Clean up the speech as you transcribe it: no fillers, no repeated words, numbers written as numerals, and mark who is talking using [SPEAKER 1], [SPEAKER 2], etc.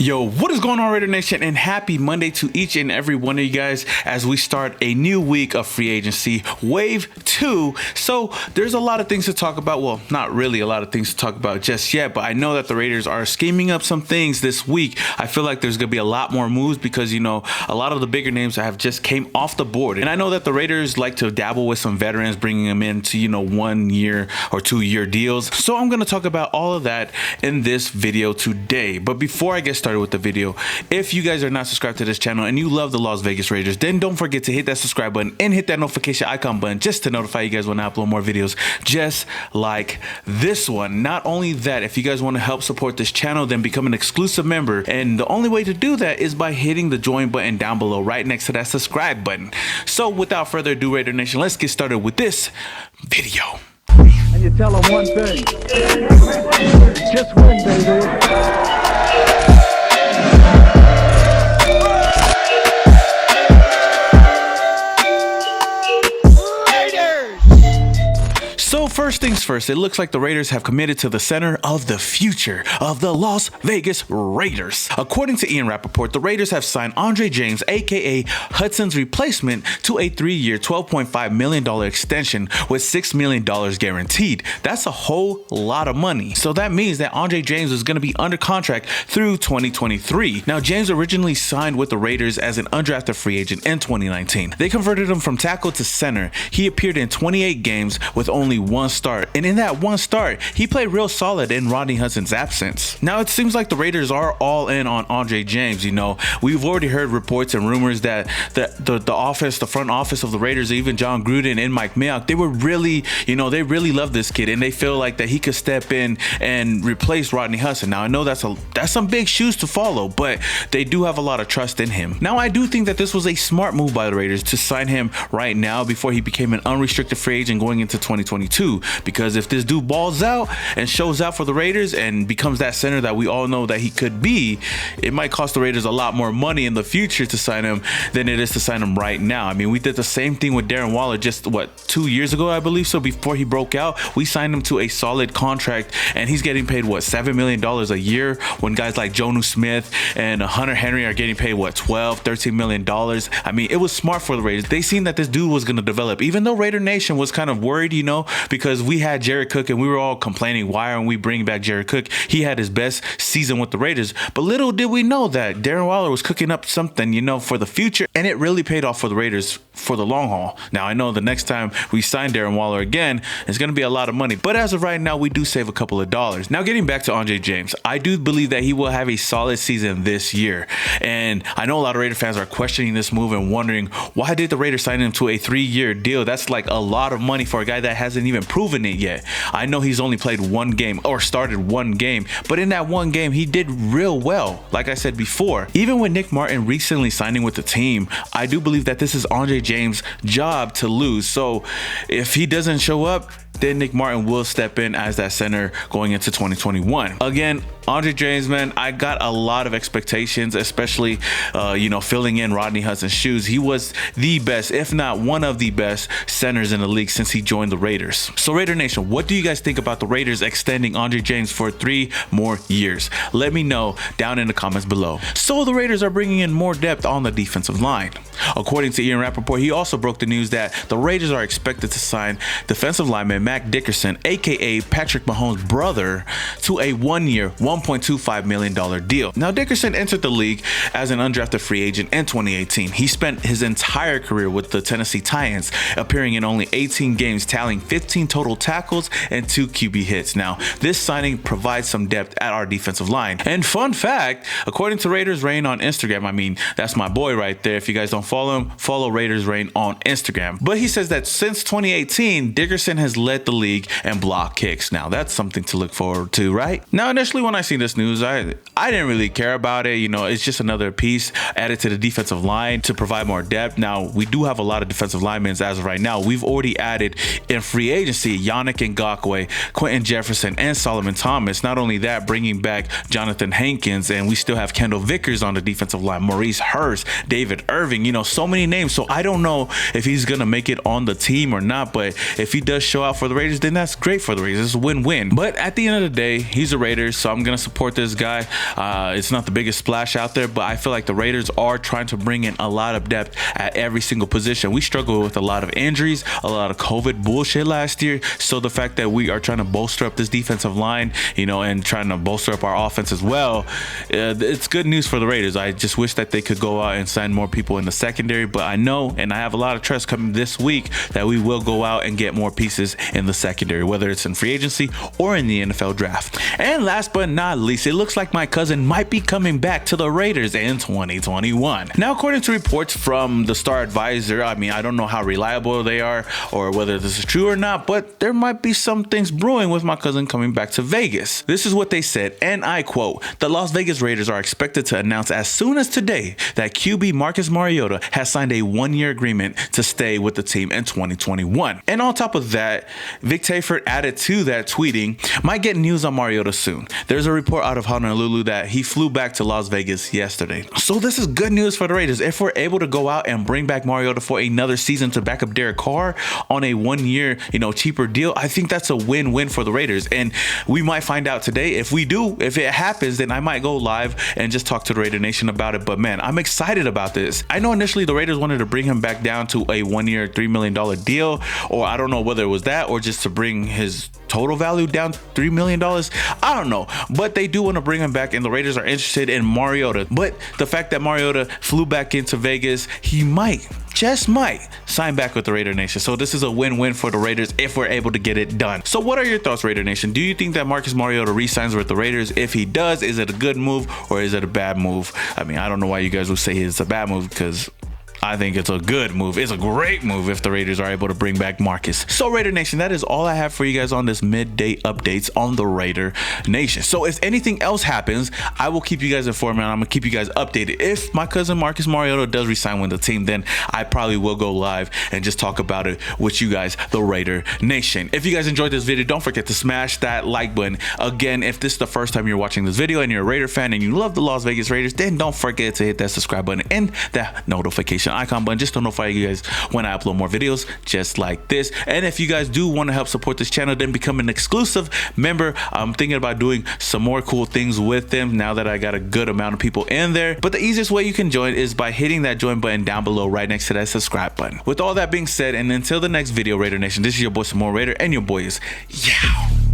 [SPEAKER 1] Yo, what is going on, Raider Nation, and happy Monday to each and every one of you guys as we start a new week of free agency, Wave 2. So there's a lot of things to talk about. Well, not really a lot of things to talk about just yet, but I know that the Raiders are scheming up some things this week. I feel like there's going to be a lot more moves because, you know, a lot of the bigger names have just came off the board. And I know that the Raiders like to dabble with some veterans, bringing them into, you know, 1 year or 2 year deals. So I'm going to talk about all of that in this video today. But before I get started with the video, if you guys are not subscribed to this channel and you love the Las Vegas Raiders, then don't forget to hit that subscribe button and hit that notification icon button just to notify you guys when I upload more videos just like this one. Not only that, if you guys want to help support this channel, then become an exclusive member, and the only way to do that is by hitting the join button down below right next to that subscribe button. So without further ado, Raider Nation, let's get started with this video.
[SPEAKER 2] And you tell them one thing, just win, baby.
[SPEAKER 1] So first things first, it looks like the Raiders have committed to the center of the future of the Las Vegas Raiders. According to Ian Rappaport, the Raiders have signed Andre James, aka Hudson's replacement, to a 3-year, $12.5 million extension with $6 million guaranteed. That's a whole lot of money. So that means that Andre James is going to be under contract through 2023. Now, James originally signed with the Raiders as an undrafted free agent in 2019. They converted him from tackle to center. He appeared in 28 games with only one start, and in that one start he played real solid in Rodney Hudson's absence. Now it seems like the Raiders are all in on Andre James. You know, we've already heard reports and rumors that the front office of the Raiders, even John Gruden and Mike Mayock, they were really, you know, they really love this kid and they feel like that he could step in and replace Rodney Hudson. Now I know that's some big shoes to follow, but they do have a lot of trust in him. Now I do think that this was a smart move by the Raiders to sign him right now before he became an unrestricted free agent going into 2022. Because if this dude balls out and shows out for the Raiders and becomes that center that we all know that he could be, it might cost the Raiders a lot more money in the future to sign him than it is to sign him right now. I mean, we did the same thing with Darren Waller just 2 years ago, I believe. So before he broke out, we signed him to a solid contract and he's getting paid $7 million a year, when guys like Jonnu Smith and Hunter Henry are getting paid $13 million. I mean, it was smart for the Raiders. They seen that this dude was going to develop, even though Raider Nation was kind of worried, you know, because we had Jared Cook and we were all complaining, why aren't we bringing back Jared Cook? He had his best season with the Raiders. But little did we know that Darren Waller was cooking up something, you know, for the future, and it really paid off for the Raiders for the long haul. Now I know the next time we sign Darren Waller again, it's going to be a lot of money, but as of right now, we do save a couple of dollars. Now getting back to Andre James, I do believe that he will have a solid season this year, and I know a lot of Raider fans are questioning this move and wondering, why did the Raiders sign him to a 3-year deal? That's like a lot of money for a guy that hasn't even proven it yet. I know he's only played one game or started one game, but in that one game he did real well. Like I said before, even with Nick Martin recently signing with the team, I do believe that this is Andre James' job to lose. So if he doesn't show up, then Nick Martin will step in as that center going into 2021. Again, Andre James, man, I got a lot of expectations, especially, you know, filling in Rodney Hudson's shoes. He was the best, if not one of the best centers in the league since he joined the Raiders. So Raider Nation, what do you guys think about the Raiders extending Andre James for 3 more years? Let me know down in the comments below. So the Raiders are bringing in more depth on the defensive line. According to Ian Rappaport, he also broke the news that the Raiders are expected to sign defensive lineman Mac Dickerson, aka Patrick Mahomes' brother, to a 1-year, $1.25 million deal. Now, Dickerson entered the league as an undrafted free agent in 2018. He spent his entire career with the Tennessee Titans, appearing in only 18 games, tallying 15 total tackles and 2 QB hits. Now, this signing provides some depth at our defensive line. And fun fact, according to Raiders Reign on Instagram, I mean, that's my boy right there. If you guys don't follow him, follow Raiders Reign on Instagram. But he says that since 2018, Dickerson has led the league and block kicks. Now, that's something to look forward to, right? Now, initially when I seen this news, I didn't really care about it. You know, it's just another piece added to the defensive line to provide more depth. Now, we do have a lot of defensive linemen as of right now. We've already added in free agency Yannick Ngakoue, Quentin Jefferson, and Solomon Thomas. Not only that, bringing back Jonathan Hankins, and we still have Kendall Vickers on the defensive line, Maurice Hurst, David Irving, you know, so many names. So I don't know if he's gonna make it on the team or not, but if he does show out for the Raiders, then that's great for the Raiders. It's a win-win. But at the end of the day, he's a Raiders, so I'm gonna support this guy. It's not the biggest splash out there, but I feel like the Raiders are trying to bring in a lot of depth at every single position. We struggled with a lot of injuries, a lot of COVID bullshit last year, so the fact that we are trying to bolster up this defensive line, you know, and trying to bolster up our offense as well, it's good news for the Raiders. I just wish that they could go out and sign more people in the secondary, but I know, and I have a lot of trust coming this week, that we will go out and get more pieces in the secondary, whether it's in free agency or in the NFL draft. And last but not least, it looks like my cousin might be coming back to the Raiders in 2021. Now, according to reports from the Star Advisor, I mean, I don't know how reliable they are or whether this is true or not, but there might be some things brewing with my cousin coming back to Vegas. This is what they said, and I quote, "The Las Vegas Raiders are expected to announce as soon as today that QB Marcus Mariota has signed a one-year agreement to stay with the team in 2021. And on top of that, Vic Tafur added to that, tweeting, "Might get news on Mariota soon. There's a report out of Honolulu that he flew back to Las Vegas yesterday." So this is good news for the Raiders. If we're able to go out and bring back Mariota for another season to back up Derek Carr on a one-year, cheaper deal, I think that's a win-win for the Raiders. And we might find out today. If we do, if it happens, then I might go live and just talk to the Raider Nation about it. But man, I'm excited about this. I know initially the Raiders wanted to bring him back down to a one-year, $3 million deal, or I don't know whether it was that or just to bring his total value down $3 million. I don't know, but they do want to bring him back, and the Raiders are interested in Mariota. But the fact that Mariota flew back into Vegas, he might, just might, sign back with the Raider Nation. So this is a win-win for the Raiders if we're able to get it done. So what are your thoughts, Raider Nation? Do you think that Marcus Mariota re-signs with the Raiders? If he does, is it a good move or is it a bad move? I mean, I don't know why you guys would say it's a bad move, because I think it's a good move. It's a great move if the Raiders are able to bring back Marcus. So Raider Nation, that is all I have for you guys on this midday updates on the Raider Nation. So if anything else happens, I will keep you guys informed, and I'm gonna keep you guys updated. If my cousin Marcus Mariota does resign with the team, then I probably will go live and just talk about it with you guys, the Raider Nation. If you guys enjoyed this video, don't forget to smash that like button. Again, if this is the first time you're watching this video and you're a Raider fan and you love the Las Vegas Raiders, then don't forget to hit that subscribe button and that notification icon button just to notify you guys when I upload more videos just like this. And if you guys do want to help support this channel, then become an exclusive member. I'm thinking about doing some more cool things with them now that I got a good amount of people in there. But the easiest way you can join is by hitting that join button down below right next to that subscribe button. With all that being said, and until the next video, Raider Nation, this is your boy Samoa Raider, and your boy is Yow.